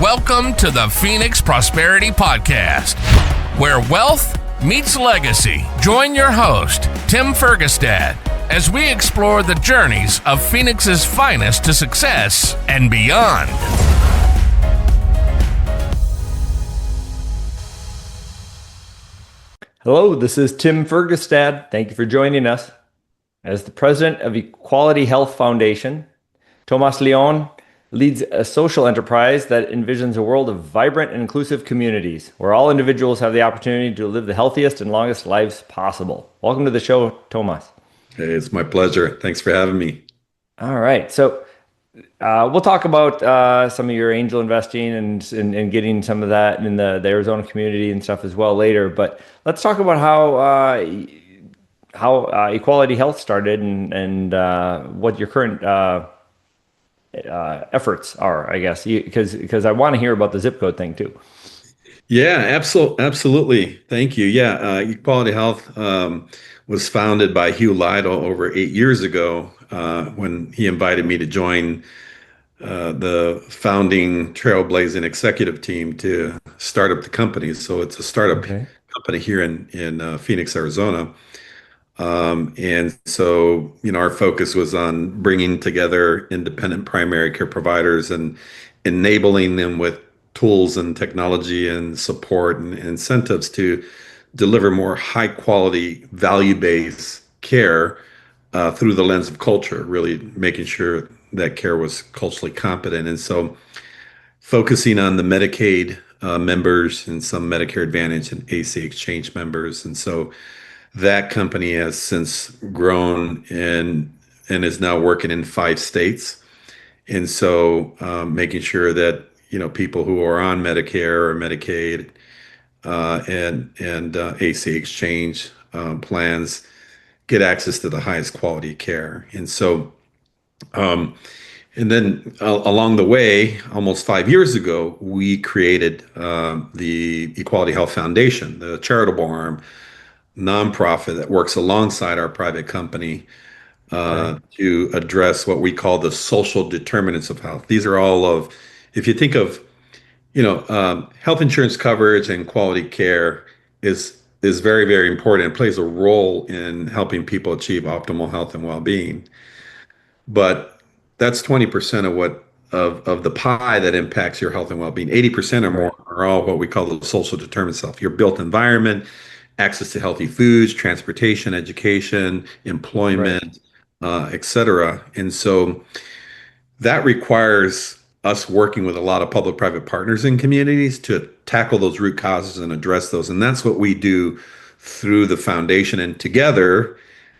Welcome to the Phoenix Prosperity Podcast, where wealth meets legacy. Join your host, Tim Fergestad, as we explore the journeys of Phoenix's finest to success and beyond. Hello, this is Tim Fergestad. Thank you for joining us. As the president of Equality Health Foundation, Tomas Leon leads a social enterprise that envisions a world of vibrant and inclusive communities where all individuals have the opportunity to live the healthiest and longest lives possible. Welcome to the show, Tomas. Hey, it's my pleasure. Thanks for having me. All right. So we'll talk about some of your angel investing and getting some of that in the Arizona community and stuff as well later. But let's talk about how Equality Health started and what your current efforts are, I guess, because I want to hear about the zip code thing too. Yeah, absolutely. Thank you. Yeah, Equality Health was founded by Hugh Lytle over 8 years ago when he invited me to join the founding trailblazing executive team to start up the company. So it's a startup company here in Phoenix, Arizona. And so, our focus was on bringing together independent primary care providers and enabling them with tools and technology and support and incentives to deliver more high quality, value-based care through the lens of culture, really making sure that care was culturally competent. And so focusing on the Medicaid members and some Medicare Advantage and AC Exchange members. And so that company has since grown and is now working in 5 states. And so making sure that, people who are on Medicare or Medicaid and AC Exchange plans get access to the highest quality care. And so, and then along the way, almost 5 years ago, we created the Equality Health Foundation, the charitable arm, nonprofit that works alongside our private company to address what we call the social determinants of health. These are all of, if you think of, health insurance coverage and quality care is very, very important. It plays a role in helping people achieve optimal health and well-being. But that's 20% of the pie that impacts your health and well-being. 80% or more are all what we call the social determinants of health. Your built environment, access to healthy foods, transportation, education, employment, et cetera. And so that requires us working with a lot of public-private partners in communities to tackle those root causes and address those. And that's what we do through the foundation. And together,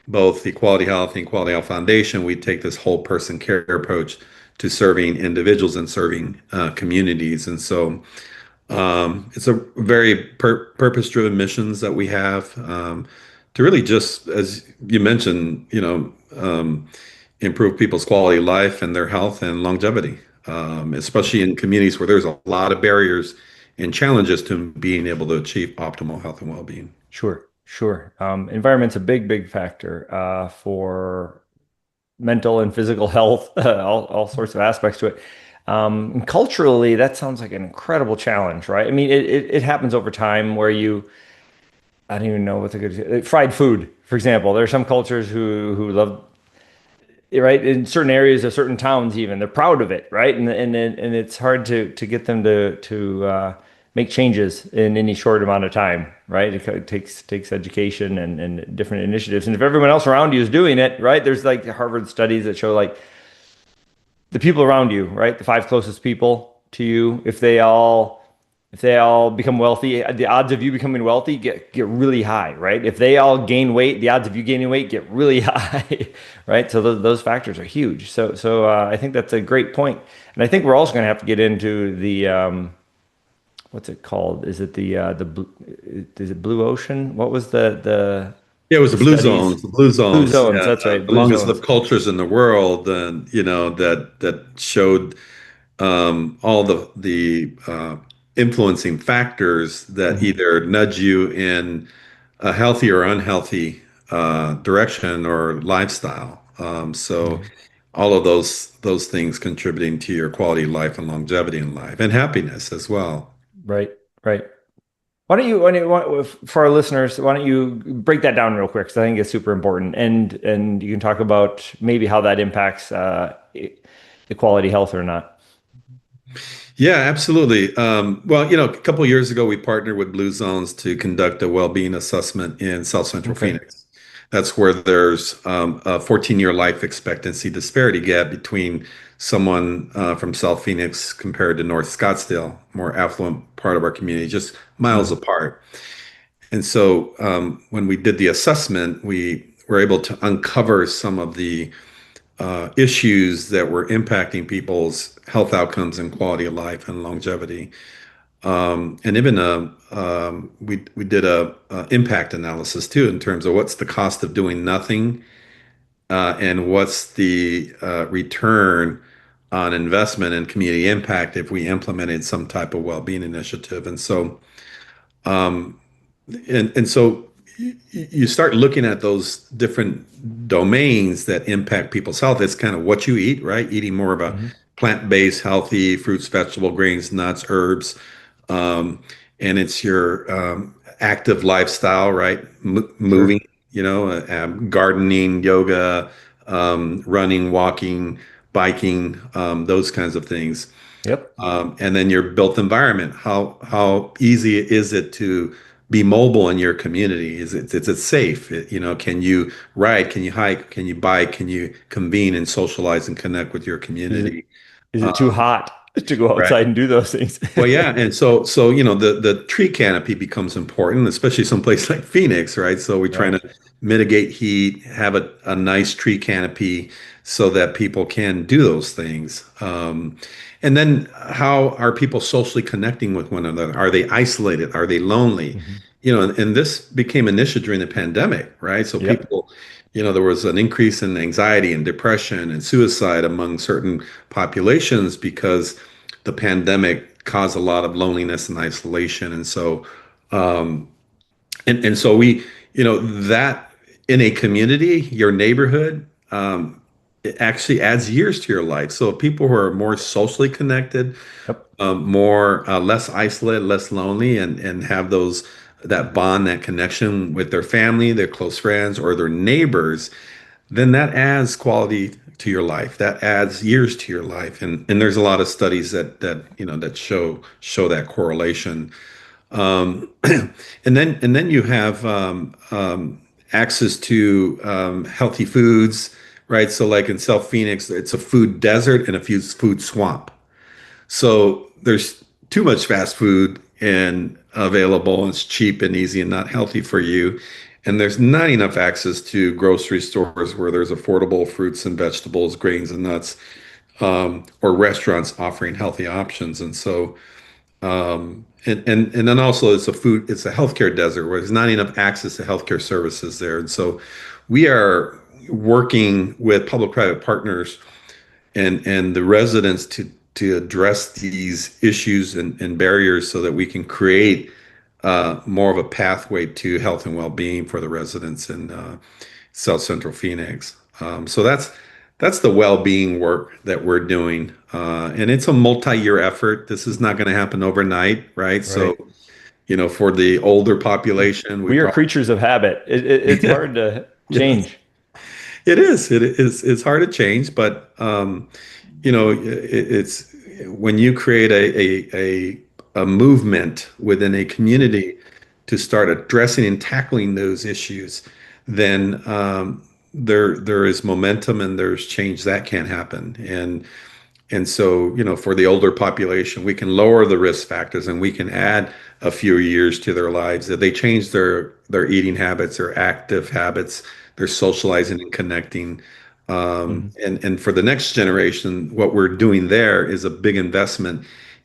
both Equality Health and Equality Health Foundation, we take this whole person care approach to serving individuals and serving communities. And so it's a very purpose-driven missions that we have to really just, as you mentioned, improve people's quality of life and their health and longevity, especially in communities where there's a lot of barriers and challenges to being able to achieve optimal health and well-being. Sure. Environment's a big factor for mental and physical health, all sorts of aspects to it. And culturally, that sounds like an incredible challenge, right? I mean, it happens over time where I don't even know what's a good fried food, for example. There are some cultures who love, right? In certain areas of certain towns, even they're proud of it, right? And it's hard to get them to make changes in any short amount of time, right? It takes education and different initiatives. And if everyone else around you is doing it, right? There's like Harvard studies that show like the people around you, right? The 5 closest people to you, if they all become wealthy, the odds of you becoming wealthy get really high, right? If they all gain weight, the odds of you gaining weight get really high, right? So those factors are huge. So I think that's a great point. And I think we're also going to have to get into the what's it called? Is it is it Blue Ocean? What was the Yeah, it was the Blue Zones. The Blue Zones. Blue Zones, yeah, that's right. The longest lived cultures in the world, and that showed all the influencing factors that either nudge you in a healthy or unhealthy direction or lifestyle. So all of those things contributing to your quality of life and longevity in life and happiness as well. Right, right. For our listeners, why don't you break that down real quick? Because I think it's super important, and you can talk about maybe how that impacts equality health or not. Yeah, absolutely. Well, a couple of years ago, we partnered with Blue Zones to conduct a well-being assessment in South Central Okay. Phoenix. That's where there's a 14-year life expectancy disparity gap between someone from South Phoenix compared to North Scottsdale, more affluent part of our community, just miles Hmm. apart. And so when we did the assessment, we were able to uncover some of the issues that were impacting people's health outcomes and quality of life and longevity. And even we did a impact analysis too in terms of what's the cost of doing nothing and what's the return on investment and community impact if we implemented some type of well-being initiative. And so you start looking at those different domains that impact people's health. It's kind of what you eat, right? Eating more of a Hmm. plant-based, healthy fruits, vegetable, grains, nuts, herbs. Um, and it's your active lifestyle, right? Moving, Sure. gardening, yoga, running, walking, biking, those kinds of things. Yep. And then your built environment. How easy is it to be mobile in your community? Is it safe? Can you ride? Can you hike? Can you bike? Can you convene and socialize and connect with your Is it community? is it too Um, hot to go right. outside and do those things? Well, yeah, and so the tree canopy becomes important, especially someplace like Phoenix, right? So we're trying Right. to mitigate heat, have a nice tree canopy so that people can do those things. And then how are people socially connecting with one another? Are they isolated? Are they lonely? Hmm. And this became an issue during the pandemic, right? So Yep. people, there was an increase in anxiety and depression and suicide among certain populations because the pandemic caused a lot of loneliness and isolation. And so we, that in a community, your neighborhood, it actually adds years to your life. So people who are more socially connected, Yep. more less isolated, less lonely, and have that bond, that connection with their family, their close friends, or their neighbors, then that adds quality to your life. That adds years to your life. And there's a lot of studies that show that correlation. And then you have access to healthy foods, right? So like in South Phoenix, it's a food desert and a food swamp. So there's too much fast food and available, and it's cheap and easy and not healthy for you. And there's not enough access to grocery stores where there's affordable fruits and vegetables, grains and nuts, or restaurants offering healthy options. And then also it's a healthcare desert where there's not enough access to healthcare services there. And so we are working with public-private partners and the residents to address these issues and barriers so that we can create more of a pathway to health and well-being for the residents in South Central Phoenix. So that's the well-being work that we're doing, and it's a multi-year effort. This is not going to happen overnight, right? So, Right. for the older population, we We are probably creatures of habit. It's yeah, hard to yes, change. it is. It's hard to change, but it's when you create a movement within a community to start addressing and tackling those issues, then there is momentum and there's change that can happen. And so, for the older population, we can lower the risk factors and we can add a few years to their lives that they change their eating habits, their active habits, their socializing and connecting. Mhm. And for the next generation, what we're doing there is a big investment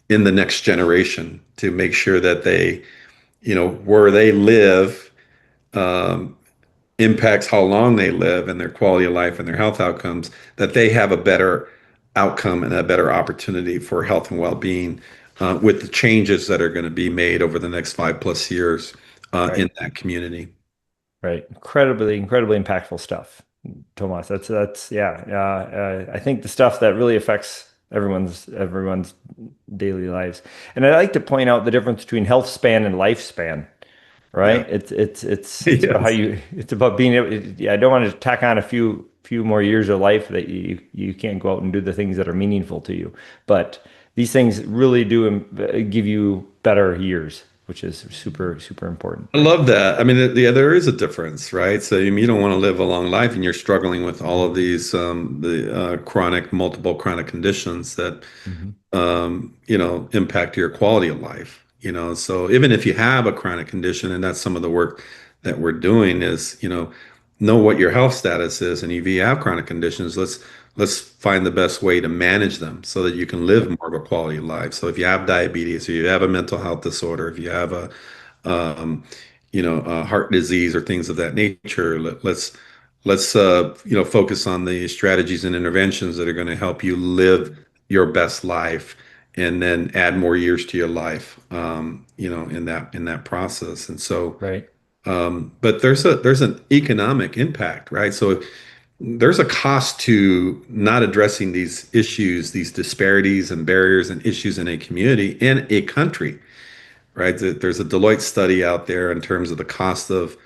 in the next generation to make sure that they, where they live, um, impacts how long they live and their quality of life and their health outcomes, that they have a better outcome and a better opportunity for health and well-being with the changes that are going to be made over the next 5+ years Right. in that community. Right. Incredibly, incredibly impactful stuff. Tomas. That's yeah. I think the stuff that really affects everyone's daily lives. And I like to point out the difference between health span and lifespan, Yeah. right? It's about how Yes. you it's about being able. Yeah, I don't want to tack on a few more years of life that you can't go out and do the things that are meaningful to you. But these things really do give you better years, which is super important. I love that. I mean, yeah, there is a difference, right? So, I mean, you don't want to live a long life and you're struggling with all of these the multiple chronic conditions that Hmm. impact your quality of life. So even if you have a chronic condition, and that's some of the work that we're doing is, know what your health status is, and if you have chronic conditions, let's find the best way to manage them so that you can live Yep. more of a quality of life. So if you have diabetes, or you have a mental health disorder, if you have um, heart disease or things of that nature, let's focus on the strategies and interventions that are going to help you live your best life and then add more years to your life, in that process. And so, Right. but there's an economic impact, right? So there's a cost to not addressing these issues, these disparities and barriers and issues in a community, in a country, right? There's a Deloitte study out there in terms of the cost of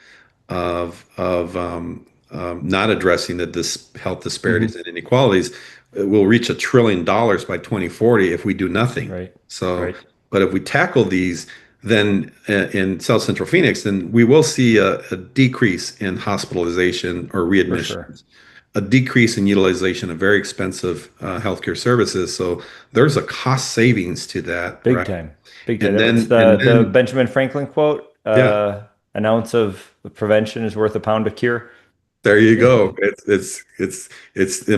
not addressing the health disparities Hmm. and inequalities. It will reach $1 trillion by 2040 if we do nothing. Right. So, Right. but if we tackle these, then in South Central Phoenix, then we will see a decrease in hospitalization or For sure. readmissions, a decrease in utilization of very expensive healthcare services. So there's a cost savings to that, Big right? time. Big time. And It's then and the then Benjamin Franklin quote, yeah. an ounce of prevention is worth a pound of cure. There you go. It's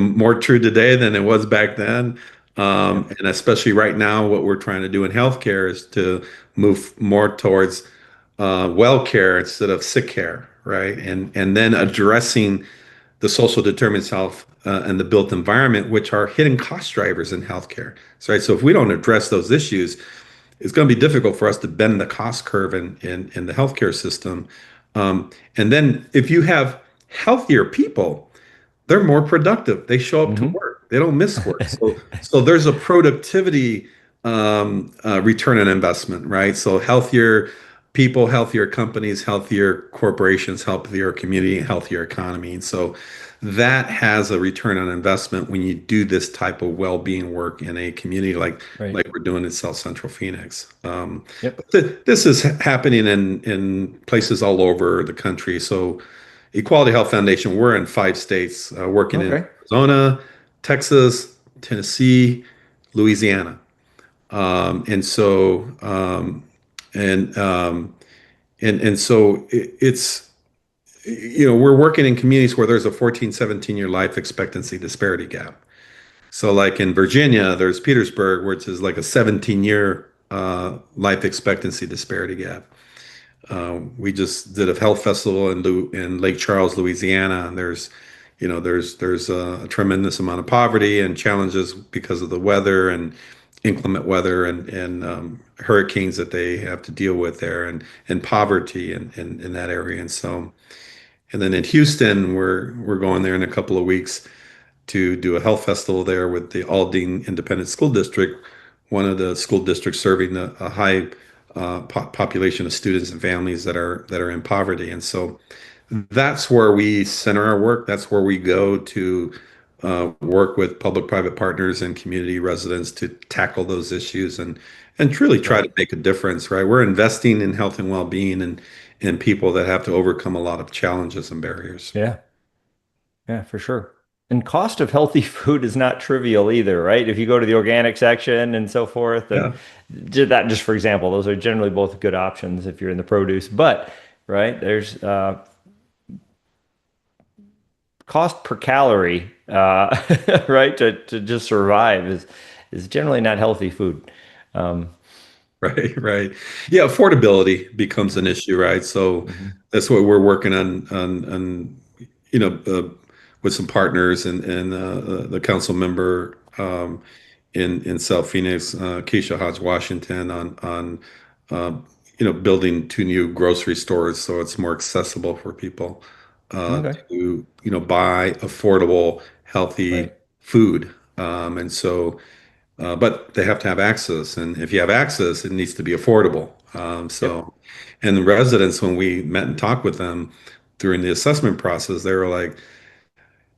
more true today than it was back then. Yep. And especially right now, what we're trying to do in healthcare is to move more towards well care instead of sick care, right? And then addressing the social determinants of health and the built environment, which are hidden cost drivers in healthcare. So, right? So if we don't address those issues, it's going to be difficult for us to bend the cost curve in the healthcare system. And then if you have healthier people, they're more productive. They show up to Hmm. work. They don't miss work. So there's a productivity return on investment, right? So healthier people, healthier companies, healthier corporations, healthier community, healthier economy. And so that has a return on investment when you do this type of well-being work in a community like Right. like we're doing in South Central Phoenix. Yep. But this is happening in places all over the country. So Equality Health Foundation, we're in 5 states, working in Okay. Arizona, Texas, Tennessee, Louisiana. And so and and so it's we're working in communities where there's a 14, 17-year life expectancy disparity gap. So like in Virginia, there's Petersburg, which is like a 17-year life expectancy disparity gap. We just did a health festival in Lake Charles, Louisiana, and there's a tremendous amount of poverty and challenges because of the weather and inclement weather and hurricanes that they have to deal with there, and poverty in that area. And so, and then in Houston, we're going there in a couple of weeks to do a health festival there with the Aldine Independent School District, one of the school districts serving a high population of students and families that are in poverty. And so that's where we center our work. That's where we go to work with public-private partners and community residents to tackle those issues and truly try Right. to make a difference. Right, we're investing in health and well-being and in people that have to overcome a lot of challenges and barriers. Yeah. Yeah, for sure. And cost of healthy food is not trivial either, right? If you go to the organic section and so forth, and Yeah. that just for example, those are generally both good options if you're in the produce. But right, there's cost per calorie, right, to just survive is generally not healthy food. Um, Right, right. Yeah, affordability becomes an issue, right? So mhm. that's what we're working on you know, uh, with some partners and the council member in South Phoenix, Keisha Hodge Washington, on building 2 new grocery stores so it's more accessible for people. Okay. to buy affordable, healthy Right. food. And so, but they have to have access, and if you have access, it needs to be affordable. Yep. And the residents, when we met and talked with them during the assessment process, they were like,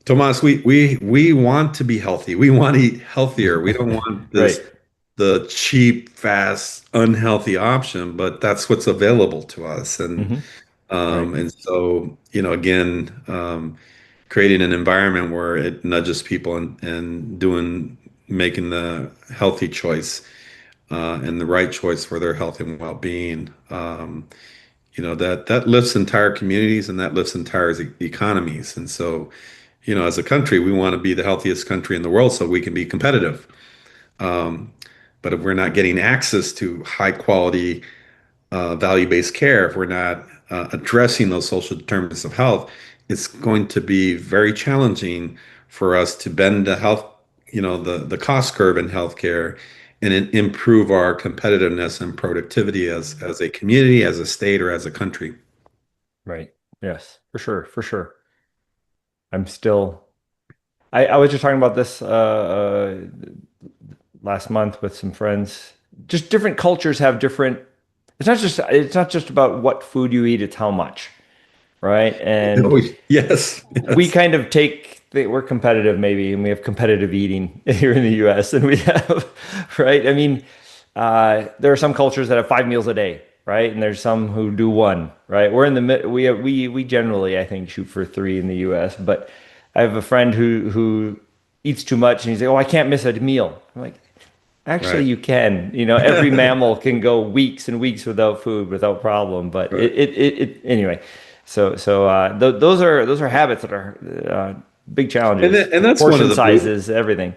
Tomas, we want to be healthy. We want to eat healthier. We don't want Right. the cheap, fast, unhealthy option, but that's what's available to us. Hmm. Right. And so, again, creating an environment where it nudges people and making the healthy choice and the right choice for their health and well-being. That lifts entire communities and that lifts entire economies. And so, as a country, we want to be the healthiest country in the world so we can be competitive. Um, but if we're not getting access to high quality, value-based care, if we're not addressing those social determinants of health, it's going to be very challenging for us to bend the health, the cost curve in healthcare and improve our competitiveness and productivity as a community, as a state, or as a country. Right. Yes, for sure. For sure. I'm still, I was just talking about this last month with some friends. Just different cultures have different, it's not just about what food you eat, it's how much, right? And Oh, yes, we yes, kind of we're competitive maybe, and we have competitive eating here in the US, and we have, right? I mean, there are some cultures that have 5 meals a day, right? And there's some who do one, right? We're in the mid, we generally, I think, shoot for three in the US, but I have a friend who eats too much, and he's like, oh, I can't miss a meal. I'm like, actually, right. you can. Every mammal can go weeks and weeks without food, without problem. But Right. anyway. So those are habits that are big challenges. And that's one of Portion the blue sizes, everything.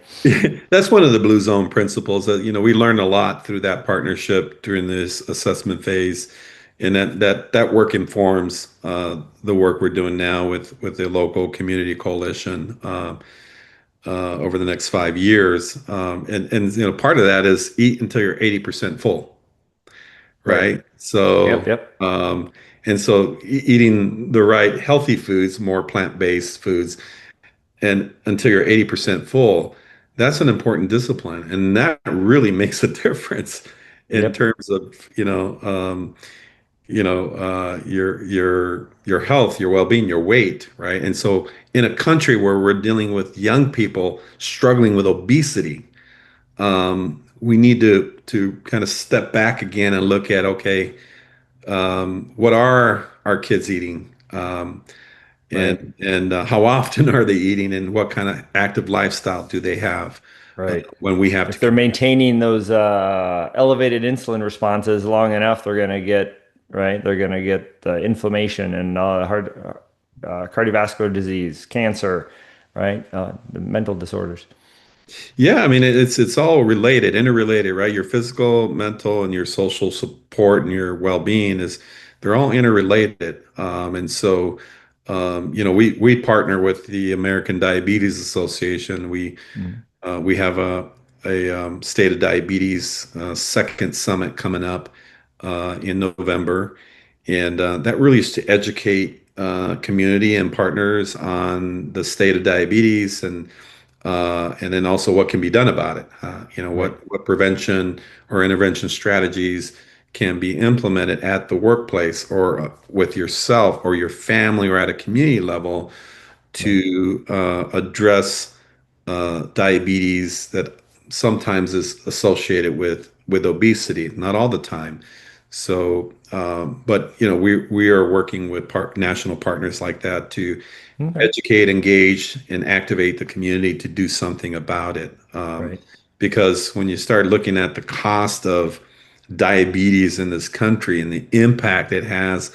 that's one of the Blue Zone principles that we learned a lot through that partnership during this assessment phase, and that work informs the work we're doing now with the local community coalition over the next 5 years. And part of that is eat until you're 80% full, Right. right? Yep. So Yep. and so eating the right healthy foods, more plant-based foods, and until you're 80% full, that's an important discipline. And that really makes a difference in Yep. terms of, your health, your well-being, your weight, right? And so in a country where we're dealing with young people struggling with obesity, we need to kind of step back again and look at, okay, what are our kids eating? Right. And how often are they eating, and what kind of active lifestyle do they have Right. when we have If to? they're maintaining those elevated insulin responses long enough, they're going to get right. They're going to get inflammation and heart, cardiovascular disease, cancer, right? The mental disorders. Yeah, I mean it's all related, interrelated, right? Your physical, mental, and your social support and your well-being is they're all interrelated. And so we partner with the American Diabetes Association. Mm. We have a state of diabetes second summit coming up in November, and that really is to educate community and partners on the state of diabetes and then also what can be done about it. Right. What prevention or intervention strategies can be implemented at the workplace or with yourself or your family or at a community level Right. to address diabetes that sometimes is associated with obesity, not all the time. So, but we are working with national partners like that to Okay. educate, engage, and activate the community to do something about it. Right. Because when you start looking at the cost of diabetes in this country and the impact it has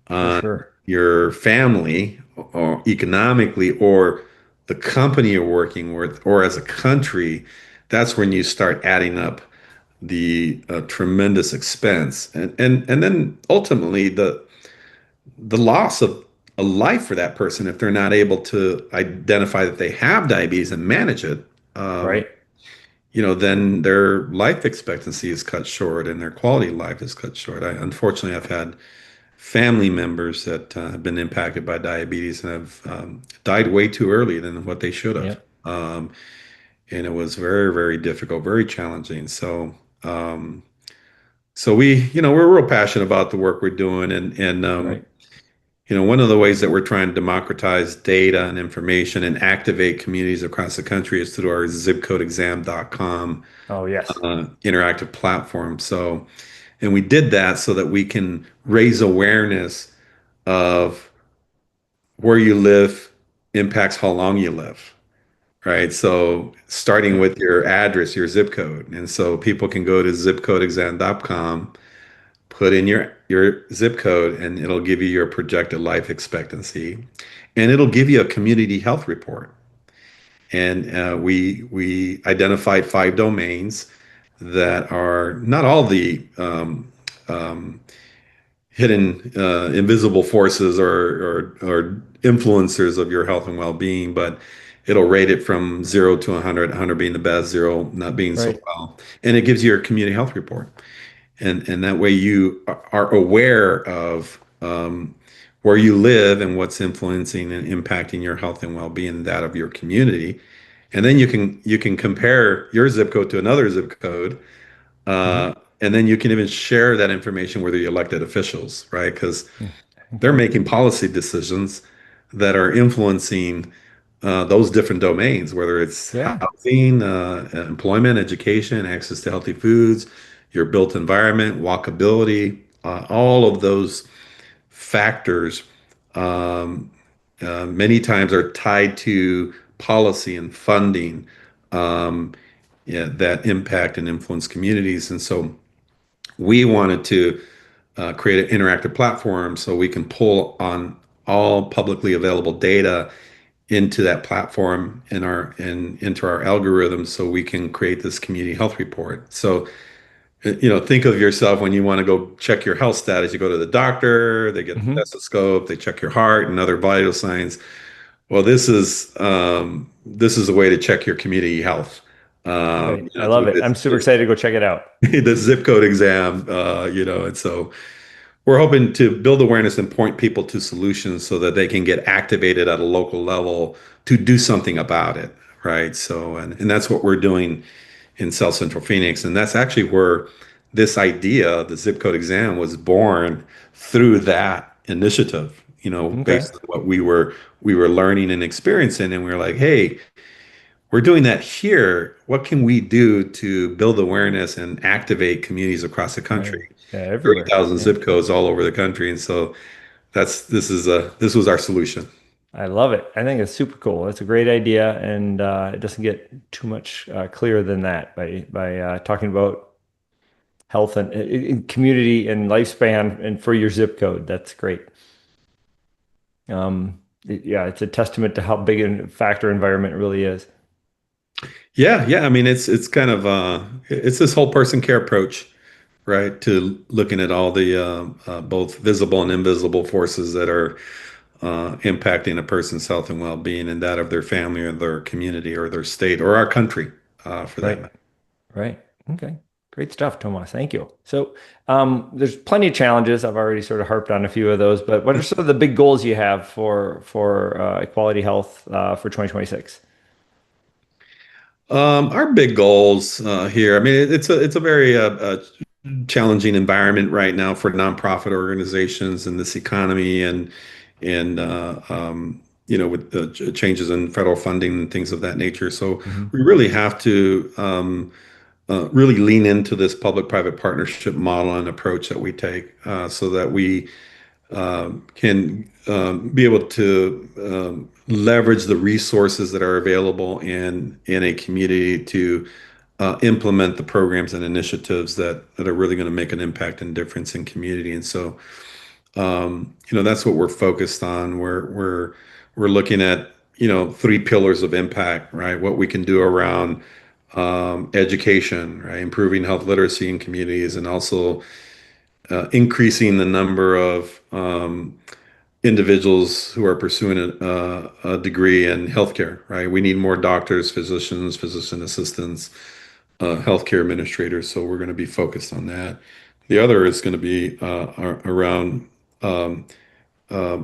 For on sure. your family or economically or the company you're working with or as a country, that's when you start adding up the tremendous expense and then ultimately the loss of a life for that person if they're not able to identify that they have diabetes and manage it. um, Right. then their life expectancy is cut short and their quality of life is cut short. Unfortunately, I've had family members that have been impacted by diabetes and have died way too early than what they should have. Yep. And it was very, very difficult, very challenging. So we, we're real passionate about the work we're doing, and Right. one of the ways that we're trying to democratize data and information and activate communities across the country is through our zipcodeexam.com Oh, yes. interactive platform. So, and we did that so that we can raise awareness of where you live impacts how long you live, right? So, starting Right. with your address, your zip code. And so people can go to zipcodeexam.com, put in your zip code, and it'll give you your projected life expectancy, and it'll give you a community health report. And we identified 5 domains that are not all the um, hidden invisible forces or influencers of your health and well-being, but it'll rate it from 0 to 100, 100 being the best, zero not being so Right. well, and it gives you your community health report. And that way you are aware of where you live and what's influencing and impacting your health and well-being and that of your community. And then you can compare your zip code to another zip code, Hmm. uh, and then you can even share that information with the elected officials, right? Because they're Okay. making policy decisions that are influencing those different domains, whether it's Yeah. housing, employment, education, access to healthy foods, your built environment, walkability, all of those factors um, many times are tied to policy and funding, um, yeah, that impact and influence communities. And so we wanted to create an interactive platform so we can pull on all publicly available data into that platform into our algorithms so we can create this community health report. So think of yourself when you want to go check your health status. You go to the doctor, they get the Hmm. stethoscope, they check your heart and other vital signs. Well, this is a way to check your community health. Right. I Through love it. I'm super excited to go check it out. the zip code exam. And so we're hoping to build awareness and point people to solutions so that they can get activated at a local level to do something about it, right? So, and that's what we're doing in South Central Phoenix, and that's actually where this idea, the zip code exam, was born through that initiative. Okay. Based on what we were learning and experiencing, and we were like, hey, we're doing that here. What can we do to build awareness and activate communities across the Right. country? Yeah. Everywhere. 30,000 Yeah. zip codes all over the country. And so this was our solution. I love it. I think it's super cool. It's a great idea, and it doesn't get too much clearer than that by talking about health and community and lifespan and for your zip code. That's great. Yeah, it's a testament to how big a factor environment really is. Yeah, yeah. I mean, it's kind of it's this whole person care approach, right? To looking at all the both visible and invisible forces that are impacting a person's health and well-being and that of their family or their community or their state or our country, for that Right. matter. Right. Okay. Great stuff, Tomas. Thank you. So, there's plenty of challenges. I've already sort of harped on a few of those, but what are some of the big goals you have for equality health for 2026? Our big goals here. I mean, it's a very challenging environment right now for nonprofit organizations in this economy, and with the changes in federal funding and things of that nature. So Hmm. we really have to really lean into this public-private partnership model and approach that we take, so that we can be able to leverage the resources that are available in a community to implement the programs and initiatives that are really going to make an impact and difference in community. And so, that's what we're focused on. We're looking at 3 pillars of impact, right? What we can do around education, right? Improving health literacy in communities, and also increasing the number of individuals who are pursuing a degree in healthcare, right? We need more doctors, physicians, physician assistants, healthcare administrators. So we're going to be focused on that. The other is going to be around um,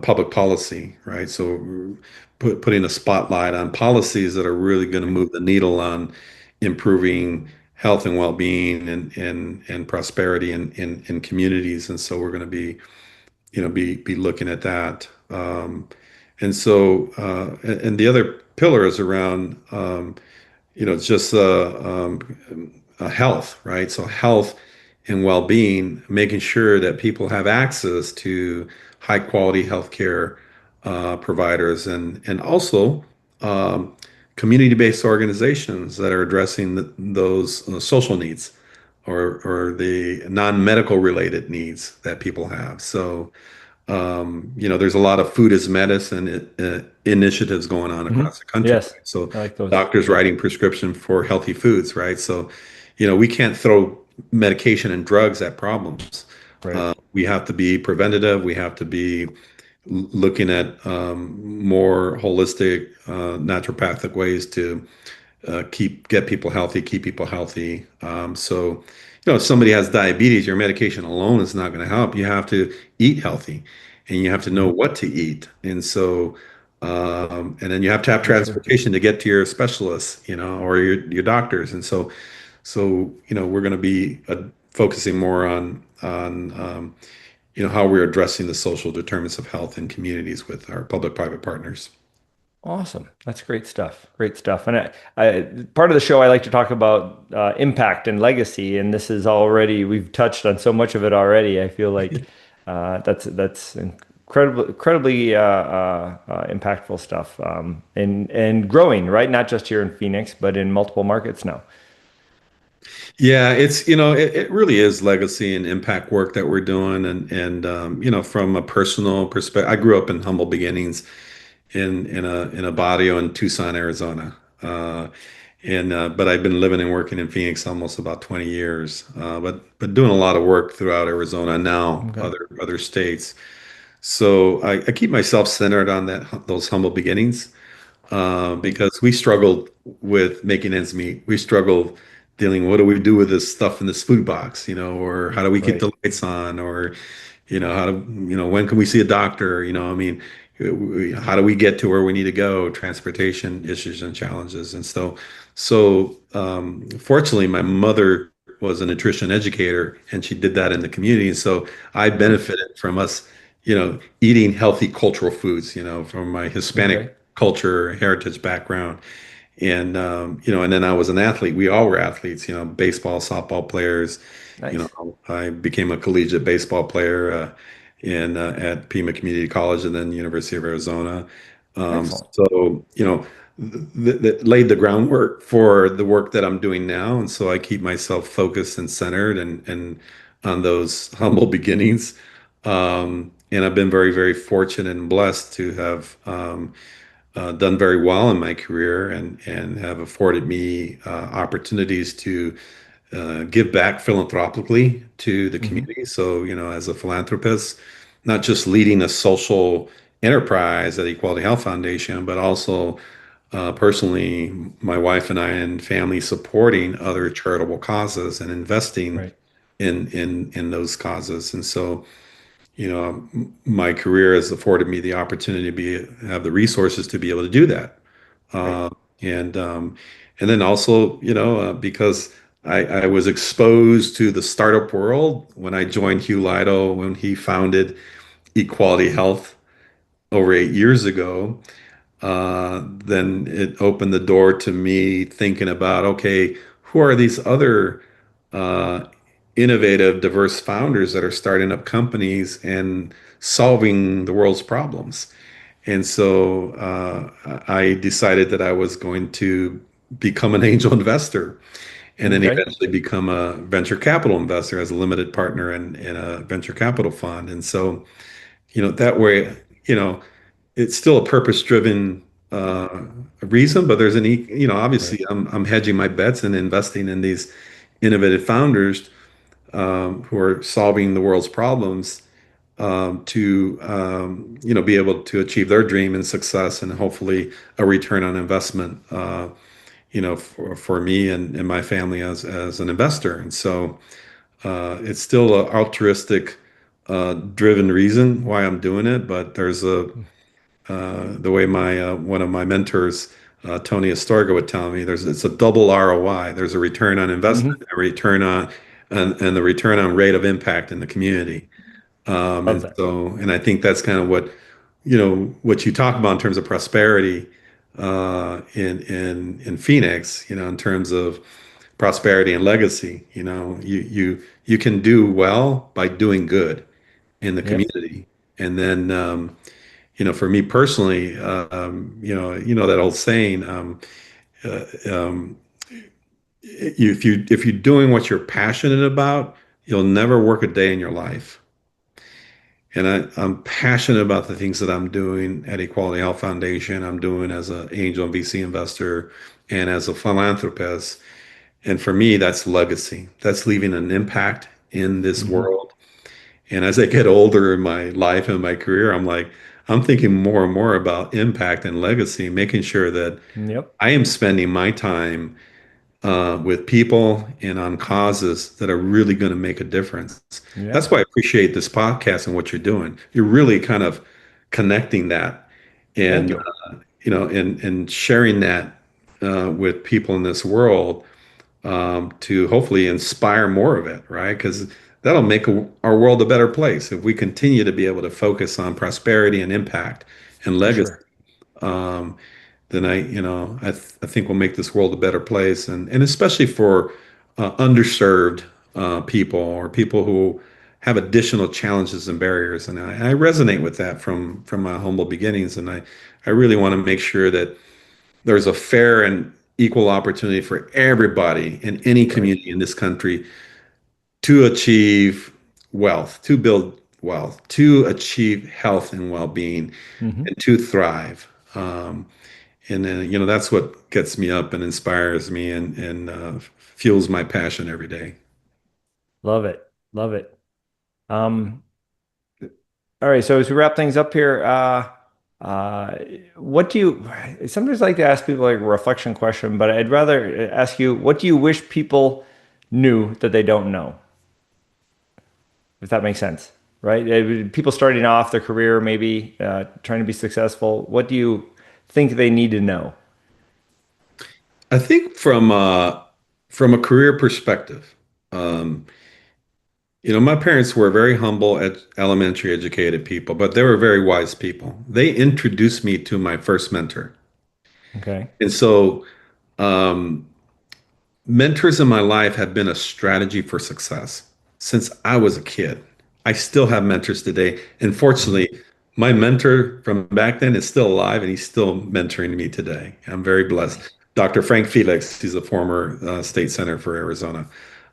public policy, right? So putting a spotlight on policies that are really going to move the needle on improving health and well-being and prosperity in communities. And so we're going to be looking at that. And so and the other pillar is around just health, right? So health and well-being, making sure that people have access to high quality healthcare providers and also um, community-based organizations that are addressing those social needs or the non-medical related needs that people have. So there's a lot of food as medicine initiatives going on Hmm. across the country. Yes, Right? So I like those. doctors writing prescription for healthy foods, right? So, we can't throw medication and drugs at problems. Right. We have to be preventative. We have to be looking at more holistic, naturopathic ways to get people healthy, keep people healthy. So, if somebody has diabetes, your medication alone is not going to help. You have to eat healthy, and you have to know Hmm. what to eat. And so, and then you have to have For sure. transportation to get to your specialists, or your doctors. And so we're going to be focusing more on how we're addressing the social determinants of health in communities with our public-private partners. Awesome. That's great stuff. Great stuff. And part of the show, I like to talk about impact and legacy. And this is already, we've touched on so much of it already. I feel like that's incredibly impactful stuff, and growing, right? Not just here in Phoenix, but in multiple markets now. Yeah, it really is legacy and impact work that we're doing, and from a personal perspective, I grew up in humble beginnings in a barrio in Tucson, Arizona, and but I've been living and working in Phoenix almost about 20 years, but doing a lot of work throughout Arizona and now Okay. other states. So I keep myself centered on those humble beginnings because we struggled with making ends meet. We struggled dealing, what do we do with this stuff in this food box, or how do we keep Right. the lights on, or, how do, when can we see a doctor? I mean, how do we get to where we need to go? Transportation issues and challenges. And so fortunately, my mother was a nutrition educator and she did that in the community. And so I benefited from us, eating healthy cultural foods, from my Hispanic Okay. culture, heritage background. And then I was an athlete. We all were athletes, baseball, softball players. Nice. I became a collegiate baseball player at Pima Community College and then University of Arizona. Excellent. So, that laid the groundwork for the work that I'm doing now. And so I keep myself focused and centered and on those humble beginnings. And I've been very, very fortunate and blessed to have done very well in my career and have afforded me opportunities to give back philanthropically to the Hmm. community. So, as a philanthropist, not just leading a social enterprise at Equality Health Foundation, but also personally, my wife and I and family supporting other charitable causes and investing Right. in those causes. And so, my career has afforded me the opportunity to have the resources to be able to do that. Right. Uh, and then also, because I was exposed to the startup world when I joined Hugh Lido when he founded Equality Health over 8 years ago. Then it opened the door to me thinking about, okay, who are these other uh, innovative, diverse founders that are starting up companies and solving the world's problems? And so I decided that I was going to become an angel investor and then Okay. eventually become a venture capital investor as a limited partner in a venture capital fund. And so, that way, you know, it's still a purpose-driven reason, but there's Right. obviously I'm hedging my bets and investing in these innovative founders who are solving the world's problems to be able to achieve their dream and success and hopefully a return on investment for me and my family as an investor. And so it's still an altruistic driven reason why I'm doing it, but there's a the way my one of my mentors, Tony Astorga, would tell me, it's a double ROI. There's a return on investment, Hmm. a return on and the return on rate of impact in the community. Love that. And I think that's kind of what what you talk about in terms of prosperity in Phoenix. In terms of prosperity and legacy. You can do well by doing good in the Yep. community, and then for me personally, that old saying, uh, um, if you're doing what you're passionate about, you'll never work a day in your life. And I'm passionate about the things that I'm doing at Equality Health Foundation. I'm doing as an angel and VC investor and as a philanthropist. And for me, that's legacy. That's leaving an impact in this Hmm. world. And as I get older in my life and my career, I'm thinking more and more about impact and legacy, making sure that Yep. I am spending my time with people and on causes that are really going to make a difference. That's Yeah. why I appreciate this podcast and what you're doing. You're really kind of connecting that Thank and you. and sharing that with people in this world to hopefully inspire more of it, right? Because that'll make our world a better place if we continue to be able to focus on prosperity and impact and For legacy. sure. Um, then I think we'll make this world a better place, and especially for underserved people or people who have additional challenges and barriers. And I resonate with that from my humble beginnings, and I really want to make sure that there's a fair and equal opportunity for everybody in any Right. community in this country to achieve wealth, to build wealth, to achieve health and well-being, Hmm. and to thrive. And then, that's what gets me up and inspires me and fuels my passion every day. Love it. Love it. Um, all right. So as we wrap things up here, uh, what do you sometimes like to ask people like a reflection question, but I'd rather ask you, what do you wish people knew that they don't know? If that makes sense, right? People starting off their career, maybe trying to be successful. What do you think they need to know? I think from a career perspective, um, my parents were very humble, elementary educated people, but they were very wise people. They introduced me to my first mentor. Okay. And so, um, mentors in my life have been a strategy for success since I was a kid. I still have mentors today. And Hmm. fortunately, my mentor from back then is still alive and he's still mentoring me today. I'm very blessed. Nice. Dr. Frank Felix, he's a former state senator for Arizona.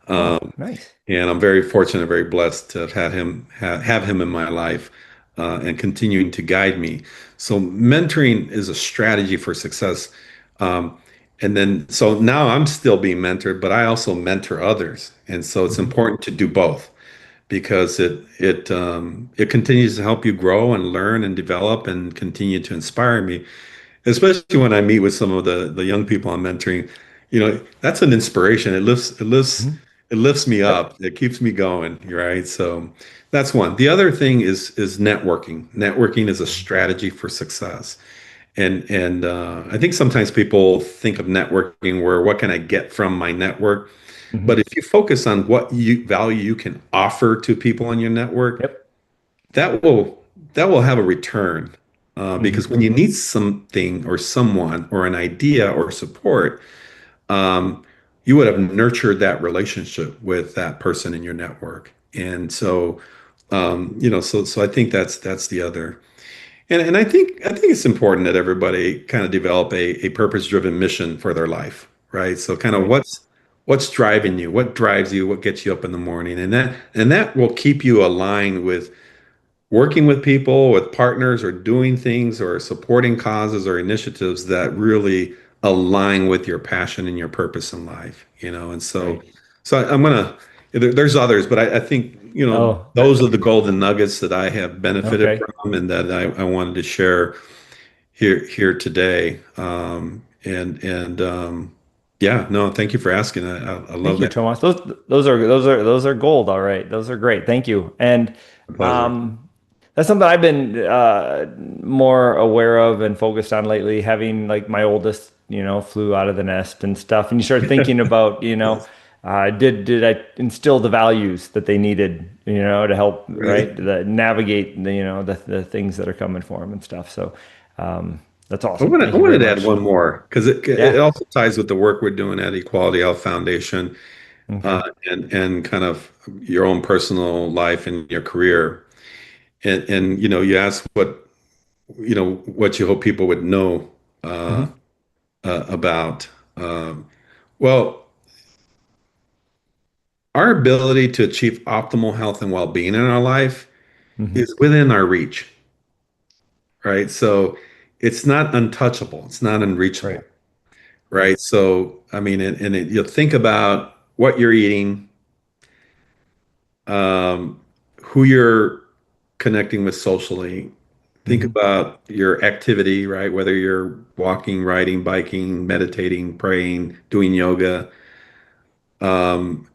Oh, Um, nice. and I'm very fortunate, very blessed to have had him have him in my life and continuing to guide me. So mentoring is a strategy for success. Um, and then so now I'm still being mentored, but I also mentor others, and so it's Hmm. important to do both because it continues to help you grow and learn and develop and continue to inspire me, especially when I meet with some of the young people I'm mentoring. That's an inspiration. Hmm. It lifts me Yep. up. It keeps me going, right? So that's one. The other thing is networking. Networking is a strategy for success. And I think sometimes people think of networking where what can I get from my network? Hmm. But if you focus on what value you can offer to people in your network, Yep. that will that will have a return. Hmm. Because when you need something or someone or an idea or support, um, you would have nurtured that relationship with that person in your network. And so, so I think that's the other. And I think it's important that everybody kind of develop a purpose-driven mission for their life, right? So kind of Right. what's driving you, what drives you, what gets you up in the morning, and that will keep you aligned with working with people, with partners, or doing things, or supporting causes or initiatives that really align with your passion and your purpose in life. And so, Right. I'm gonna. There's others, but I think Oh, those are the golden nuggets that I have benefited okay. from, and that I wanted to share here today. Yeah, no, thank you for asking. I Thank love you, that. Tomas. Those are gold. All right, those are great. Thank you. And My pleasure. um, that's something I've been more aware of and focused on lately. Having like my oldest, flew out of the nest and stuff, and you start thinking about, Yes. did I instill the values that they needed, to help, Right. right, navigate the things that are coming for them and stuff. So that's I awesome. want to Thank I you very wanted to add much. one more because it Yeah. also ties with the work we're doing at Equality Health Foundation, Okay. and kind of your own personal life and your career. And you asked what you hope people would know uh, Hmm. about. Well, our ability to achieve optimal health and well-being in our life Hmm. is within our reach, right? So it's not untouchable. It's not Right. unreachable, Right. right? So I mean, you'll think about what you're eating, um, who you're connecting with socially. Think Hmm. about your activity, right? Whether you're walking, riding, biking, meditating, praying, doing yoga. Um,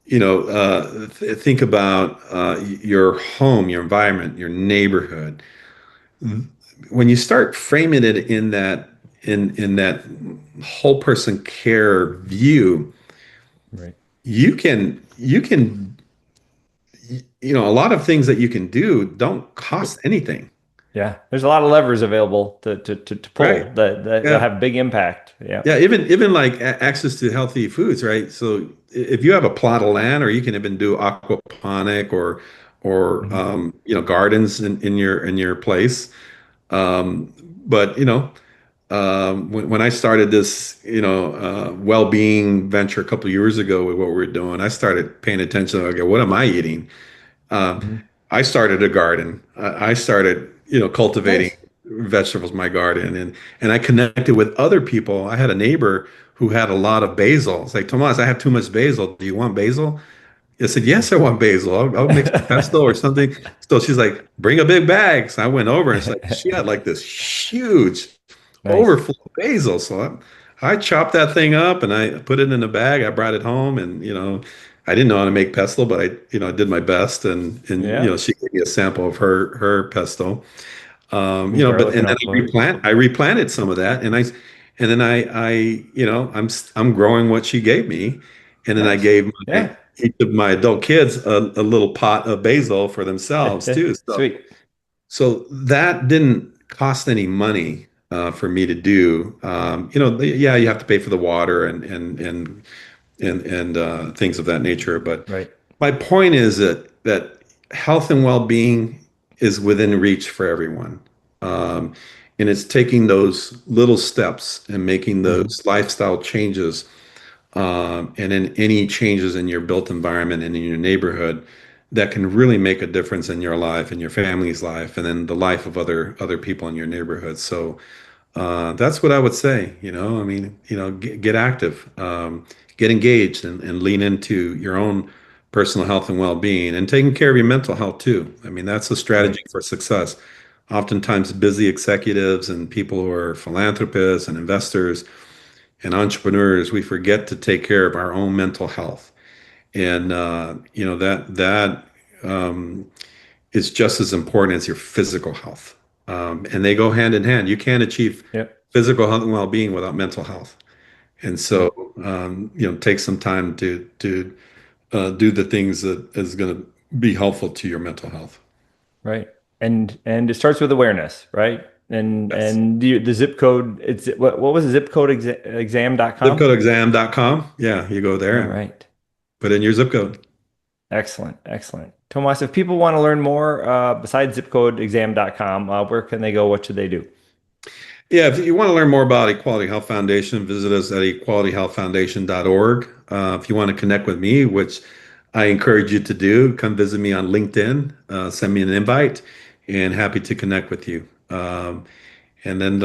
think about your home, your environment, your neighborhood. When you start framing it in that whole person care view, Right. you can a lot of things that you can do don't cost anything, Yeah, there's a lot of levers available to right? pull that Yeah. have big impact. Yeah. Yeah, even like access to healthy foods, right? So if you have a plot of land, or you can even do aquaponic or Hmm. gardens in your place. Um, but when I started this well-being venture a couple of years ago with what we were doing, I started paying attention. Okay, what am I eating? Uh, Hmm. I started a garden. I started, cultivating Nice. vegetables in my garden, and I connected with other people. I had a neighbor who had a lot of basil. It's like, Tomas, I have too much basil. Do you want basil? I said, yes, I want basil. I'll make some pesto or something. So she's like, bring a big bag. So I went over, and it's like she had like this huge Nice. overflow of basil. So I chopped that thing up and I put it in a bag. I brought it home, and I didn't know how to make pesto, but I did my best, and Yeah. she gave me a sample of her pesto. I'm start But looking and then out for it. I replanted some of that, and then I'm growing what she gave me, and then I Nice. gave Yeah. each of my adult kids a little pot of basil for themselves too. Sweet. So that didn't cost any money for me to do. Yeah, you have to pay for the water and things of that nature. But Right. my point is that health and well-being is within reach for everyone. Um, and it's taking those little steps and making Hmm. those lifestyle changes, and then any changes in your built environment and in your neighborhood that can really make a difference in your life and your family's life and then the life of other people in your neighborhood. So that's what I would say. I mean, get active, get engaged, and lean into your own personal health and well-being, and taking care of your mental health too. I mean, that's a Right. strategy for success. Oftentimes, busy executives and people who are philanthropists and investors and entrepreneurs, we forget to take care of our own mental health, and that is just as important as your physical health, and they go hand in hand. You can't achieve Yep. physical health and well-being without mental health, and so Yep. take some time to do the things that is going to be helpful to your mental health. Right. And it starts with awareness, right? And Yes. and the zip code, it's what was it, zip code exam.com? Zipcodeexam.com. Yeah, you go there All and right. put in your zip code. Excellent. Excellent. Tomas, if people want to learn more besides zipcodeexam.com, where can they go? What should they do? Yeah, if you want to learn more about Equality Health Foundation, visit us at equalityhealthfoundation.org. If you want to connect with me, which I encourage you to do, come visit me on LinkedIn, send me an invite, and happy to connect with you. And then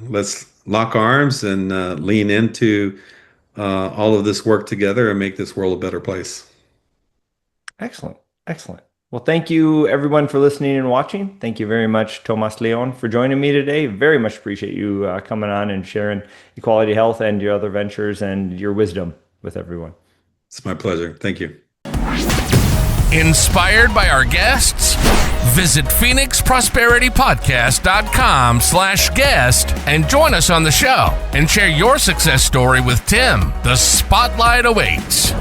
let's lock arms and lean into all of this work together and make this world a better place. Excellent. Excellent. Well, thank you everyone for listening and watching. Thank you very much, Tomas Leon, for joining me today. Very much appreciate you coming on and sharing Equality Health and your other ventures and your wisdom with everyone. It's my pleasure. Thank you. Inspired by our guests? Visit phoenixprosperitypodcast.com/guest and join us on the show and share your success story with Tim. The spotlight awaits.